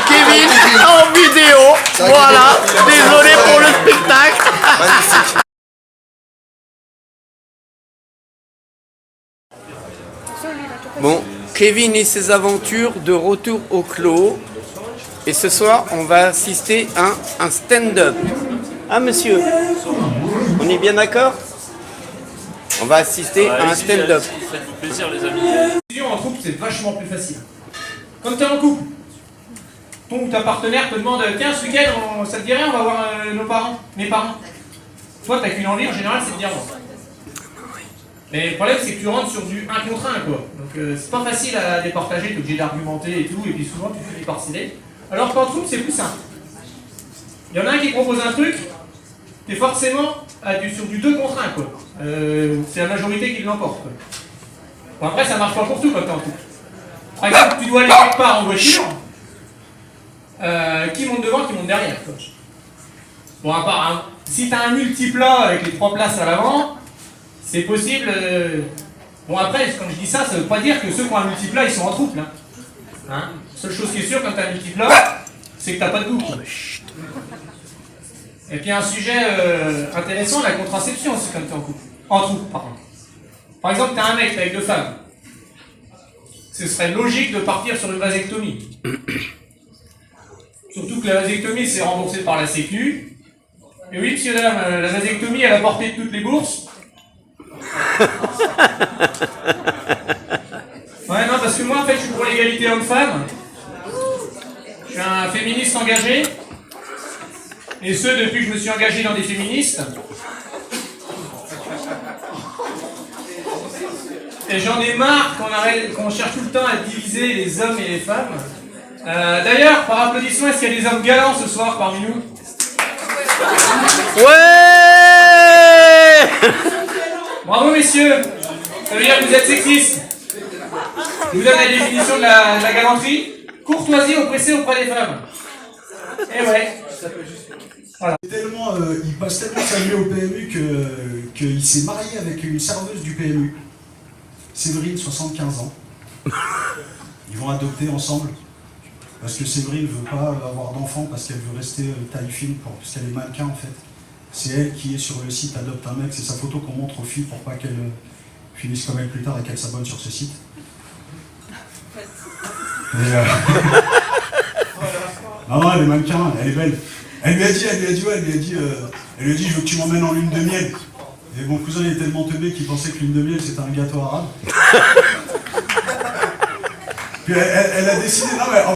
Kevin en vidéo. Voilà, désolé pour le spectacle. Magnifique. Bon, Kevin et ses aventures de retour au clos. Et ce soir, on va assister à un stand-up. Ah, monsieur, on est bien d'accord? On va assister à un stand-up. Faites-vous plaisir, les amis. En couple, c'est vachement plus facile. Quand tu es en couple, ton ou ta partenaire te demande tiens, ce week-end, ça te dirait, on va voir nos parents, mes parents. Toi, t'as qu'une envie, en général, c'est de dire non. Mais le problème, c'est que tu rentres sur du 1 contre 1, quoi. Donc, c'est pas facile à départager, t'es obligé d'argumenter et tout, et puis souvent, tu finis par céder. Alors qu'en couple, c'est plus simple. Il y en a un qui propose un truc, t'es forcément sur du 2 contre 1, quoi. C'est la majorité qui l'emporte, quoi. Bon, après, ça marche pas pour tout quand t'es en couple. Par exemple, tu dois aller quelque part en voiture, qui monte devant, qui monte derrière, quoi. Bon, à part, hein, si t'as un multiplat avec les 3 places à l'avant, c'est possible. Bon, après, quand je dis ça, ça veut pas dire que ceux qui ont un multiplat, ils sont en trouble. Hein. Seule chose qui est sûre quand t'as un multiplat, c'est que t'as pas de goût. Et puis un sujet intéressant, la contraception aussi quand t'es en couple. En trouble, pardon. Par exemple, t'as un mec avec 2 femmes. Ce serait logique de partir sur une vasectomie. Surtout que la vasectomie, c'est remboursé par la Sécu. Et oui, monsieur, madame, la vasectomie, elle a porté toutes les bourses. Ouais, non, parce que moi, en fait, je suis pour l'égalité homme-femme. Je suis un féministe engagé. Et ce, depuis que je me suis engagé dans des féministes. Et j'en ai marre qu'on cherche tout le temps à diviser les hommes et les femmes. D'ailleurs, par applaudissement, est-ce qu'il y a des hommes galants ce soir parmi nous? Ouais. Bravo messieurs. Ça veut dire que vous êtes sexistes. Je vous donne la définition de la galanterie. Courtoisie oppressée auprès des femmes. Et ouais. Voilà. Il passe tellement sa vie au PMU qu'il s'est marié avec une serveuse du PMU. Séverine, 75 ans. Ils vont adopter ensemble. Parce que Séverine ne veut pas avoir d'enfant parce qu'elle veut rester taille fine, parce qu'elle est mannequin en fait. C'est elle qui est sur le site Adopte un mec, c'est sa photo qu'on montre aux filles pour pas qu'elles finissent comme elle plus tard et qu'elles s'abonnent sur ce site. Non, elle est mannequin, elle est belle. Elle lui a dit, je veux que tu m'emmènes en lune de miel. Et mon cousin il est tellement teubé qu'il pensait que lune de miel c'était un gâteau arabe. Puis elle a décidé, non mais